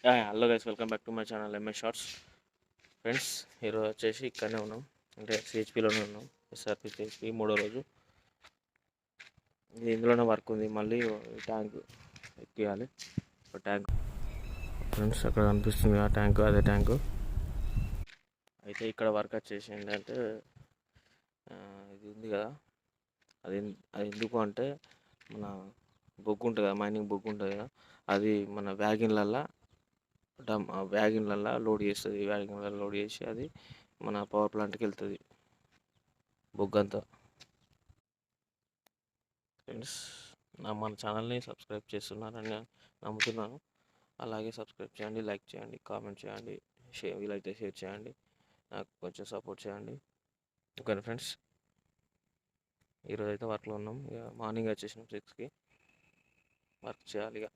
Hello guys, welcome back to my channel MS shorts. Friends, ఈరోజు వచ్చేసి ఇక్కడనే ఉన్నాం, అంటే సిహెచ్పిలోనే ఉన్నాం. ఎస్ఆర్పి సిహెచ్పి 3వ రోజు. ఇది ఇందులోనే వర్క్ ఉంది. మళ్ళీ ట్యాంక్ ఎక్కియాలి. ట్యాంక్ ఫ్రెండ్స్ అక్కడ కనిపిస్తుంది ఆ ట్యాంకు, అదే ట్యాంకు. అయితే ఇక్కడ వర్క్ వచ్చేసి ఏంటంటే ఇది ఉంది కదా, అది అది ఎందుకు అంటే మన బొగ్గు ఉంటుంది కదా, మైనింగ్ బొగ్గు ఉంటుంది కదా, అది మన వ్యాగిన్లల్లో లోడ్ చేస్తుంది. వ్యాగిన్లలో లోడ్ చేసి అది మన పవర్ ప్లాంట్కి వెళ్తుంది బొగ్గంతా. ఫ్రెండ్స్, మన ఛానల్ని సబ్స్క్రైబ్ చేస్తున్నారని నమ్ముతున్నాను. అలాగే సబ్స్క్రైబ్ చేయండి, లైక్ చేయండి, కామెంట్ చేయండి, వీలైతే షేర్ చేయండి, నాకు కొంచెం సపోర్ట్ చేయండి. ఓకే ఫ్రెండ్స్, ఈరోజు అయితే వర్క్లో ఉన్నాం. ఇక మార్నింగ్ వచ్చేసినాం 6కి. వర్క్ చేయాలి ఇక.